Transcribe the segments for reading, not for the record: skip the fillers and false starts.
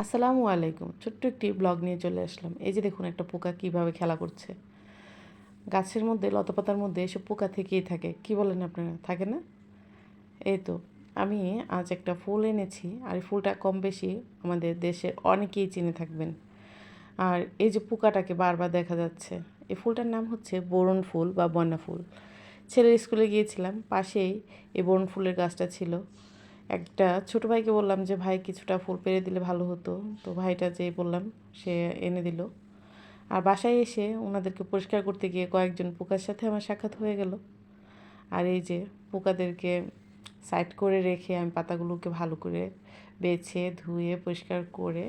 আসসালামু আলাইকুম। ছোট্ট একটি ব্লগ নিয়ে চলে আসলাম। এই যে দেখুন একটা পোকা কীভাবে খেলা করছে। গাছের মধ্যে লতাপাতার মধ্যে এসব পোকা থেকেই থাকে। কি বলেন আপনারা? থাকে না? এই তো আমি আজ একটা ফুল এনেছি আর এই ফুলটা কম বেশি আমাদের দেশে অনেকেই চিনে থাকবেন। আর এই যে পোকাটাকে বারবার দেখা যাচ্ছে, এই ফুলটার নাম হচ্ছে বোরন ফুল বা বন্যা ফুল। ছেলের স্কুলে গিয়েছিলাম, পাশেই এই বোরন ফুলের গাছটা ছিল। একটা ছোট ভাইকে বললাম যে ভাই কিছুটা ফুল পেড়ে দিলে ভালো হতো, তো ভাইটা যেই বললাম সে এনে দিল। আর বাসায় এসে ওনাদেরকে পরিষ্কার করতে গিয়ে কয়েকজন পোকার সাথে আমার সাক্ষাৎ হয়ে গেল। আর এই যে পোকাদেরকে সাইড করে রেখে আমি পাতাগুলোকে ভালো করে বেছে ধুয়ে পরিষ্কার করে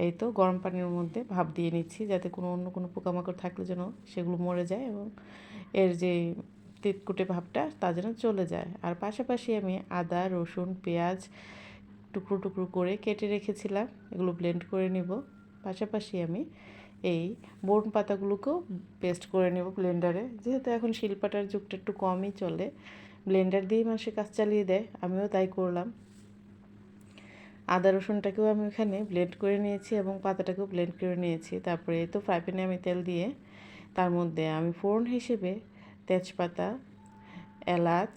এই তো গরম পানির মধ্যে ভাপ দিয়ে নিচ্ছি, যাতে অন্য কোনো পোকামাকড় থাকলে যেন সেগুলো মরে যায় এবং এর যে তিতকুটে ভাবটা তা যেন চলে যায়। আর পাশাপাশি আমি আদা, রসুন, পেঁয়াজ টুকরো টুকরো করে কেটে রেখেছিলাম, এগুলো ব্লেন্ড করে নেব। পাশাপাশি আমি এই বোরন পাতাগুলোকেও পেস্ট করে নেব ব্লেন্ডারে। যেহেতু এখন শিলপাটার যুগটা একটু কমই চলে, ব্লেন্ডার দিয়েই মানুষের কাজ চালিয়ে দেয়, আমিও তাই করলাম। আদা রসুনটাকেও আমি এখানে ব্লেন্ড করে নিয়েছি এবং পাতাটাকেও ব্লেন্ড করে নিয়েছি। তারপরে এই তো ফ্রাই প্যানে আমি তেল দিয়ে তার মধ্যে আমি ফোড়ন হিসেবে তেজপাতা, এলাচ,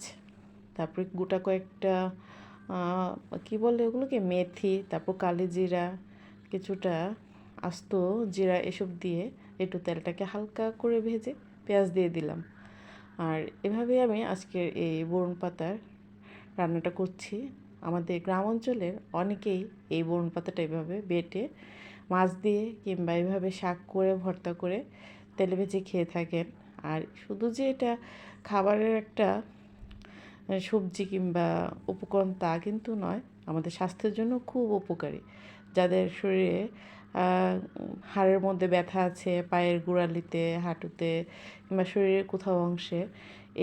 তারপরে গোটা কয়েকটা কী বলে ওগুলোকে, মেথি, তারপর কালি জিরা, কিছুটা আস্ত জিরা, এসব দিয়ে একটু তেলটাকে হালকা করে ভেজে পেঁয়াজ দিয়ে দিলাম। আর এভাবেই আমি আজকের এই বোরন পাতার রান্নাটা করছি। আমাদের গ্রাম অঞ্চলের অনেকেই এই বোরন পাতাটা এভাবে বেটে মাছ দিয়ে কিংবা এভাবে শাক করে ভর্তা করে তেলে ভেজে খেয়ে থাকেন। আর শুধু যে এটা খাবারের একটা সবজি কিংবা উপকরণ তা কিন্তু নয়, আমাদের স্বাস্থ্যের জন্য খুব উপকারী। যাদের শরীরে হাড়ের মধ্যে ব্যথা আছে, পায়ের গোড়ালিতে, হাঁটুতে কিংবা শরীরের কোথাও অংশে,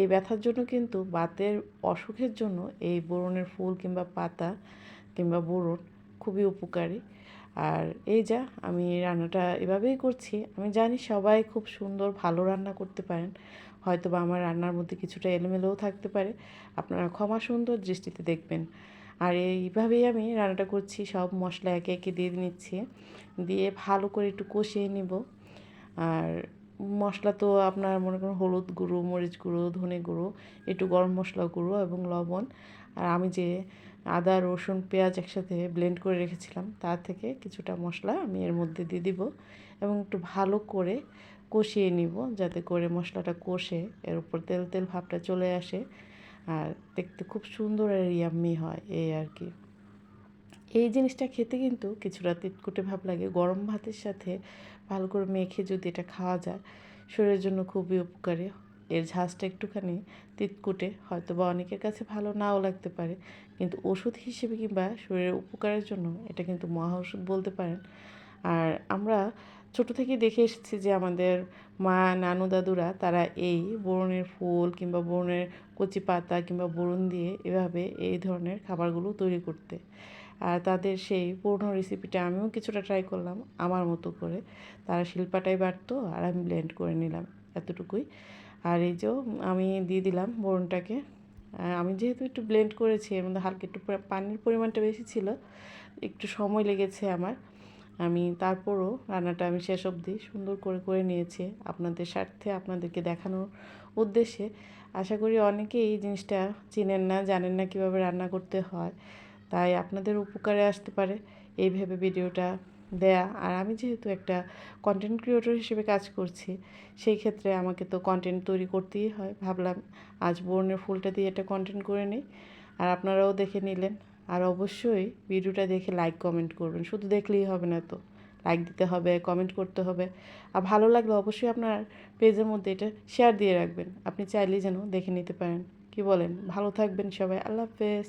এই ব্যথার জন্য কিন্তু বাতের অসুখের জন্য এই বোরনের ফুল কিংবা পাতা কিংবা বোরন খুবই উপকারী। আর এই যা আমি রান্নাটা এভাবেই করছি। আমি জানি সবাই খুব সুন্দর ভালো রান্না করতে পারেন, হয়তো বা আমার রান্নার মধ্যে কিছুটা এলোমেলোও থাকতে পারে, আপনারা ক্ষমা সুন্দর দৃষ্টিতে দেখবেন। আর এইভাবেই আমি রান্নাটা করছি, সব মশলা একে একে দিয়ে নিচ্ছি, দিয়ে ভালো করে একটু কষিয়ে নিব। আর মশলা তো আপনার মনে করুন হলুদ গুঁড়ো, মরিচ গুঁড়ো, ধনে গুঁড়ো, একটু গরম মশলা গুঁড়ো এবং লবণ। আর আমি যে আদা, রসুন, পেঁয়াজ একসাথে ব্লেন্ড করে রেখেছিলাম তার থেকে কিছুটা মশলা আমি এর মধ্যে দিয়ে দিব এবং একটু ভালো করে কষিয়ে নিব, যাতে করে মশলাটা কষে এর উপর তেল তেল ভাবটা চলে আসে আর দেখতে খুব সুন্দর আর ইয়াম্মি হয়, এই আর কি। এই জিনিসটা খেতে কিন্তু কিছুটা তিতকুটে ভাব লাগে, গরম ভাতের সাথে ভালো করে মেখে যদি এটা খাওয়া যায় শরীরের জন্য খুবই উপকারী। এর ঝাঁজটা একটুখানি তিতকুটে, হয়তো বা অনেকের কাছে ভালো নাও লাগতে পারে, কিন্তু ওষুধ হিসেবে কিংবা শরীরের উপকারের জন্য এটা কিন্তু মহা ওষুধ বলতে পারেন। আর আমরা ছোট থেকেই দেখে এসেছি যে আমাদের মা, নানু, দাদুরা তারা এই বোরনের ফুল কিংবা বোরনের কচি পাতা কিংবা বোরন দিয়ে এভাবে এই ধরনের খাবারগুলো তৈরি করতে। আর তাদের সেই পুরনো রেসিপিটা আমিও কিছুটা ট্রাই করলাম আমার মতো করে। তারা শিলপাটায় বাটতো আর আমি ব্লেন্ড করে নিলাম, এতটুকুই। আর এই যে আমি দিয়ে দিলাম বোরনটাকে। আমি যেহেতু একটু ব্লেন্ড করেছি, এর মধ্যে হালকা একটু পানির পরিমাণটা বেশি ছিল, একটু সময় লেগেছে আমার। আমি তারপরও রান্নাটা আমি শেষ অবধি সুন্দর করে করে নিয়েছি আপনাদের স্বার্থে, আপনাদেরকে দেখানোর উদ্দেশ্যে। আশা করি অনেকেই এই জিনিসটা চেনেন না, জানেন না কীভাবে রান্না করতে হয়, তাই আপনাদের উপকারে আসতে পারে এই ভেবে ভিডিওটা দেয়া। আর আমি যেহেতু একটা কন্টেন্ট ক্রিয়েটর হিসেবে কাজ করছি, সেই ক্ষেত্রে আমাকে তো কন্টেন্ট তৈরি করতেই হয়। ভাবলাম আজ বোরনের ফুলটা দিয়ে একটা কন্টেন্ট করে নিই, আর আপনারাও দেখে নিলেন। আর অবশ্যই ভিডিওটা দেখে লাইক কমেন্ট করবেন, শুধু দেখলেই হবে না তো, লাইক দিতে হবে, কমেন্ট করতে হবে। আর ভালো লাগলে অবশ্যই আপনার পেজের মধ্যে এটা শেয়ার দিয়ে রাখবেন, আপনি চাইলেই যেন দেখে নিতে পারেন। কি বলেন? ভালো থাকবেন সবাই, আল্লাহ হাফেজ।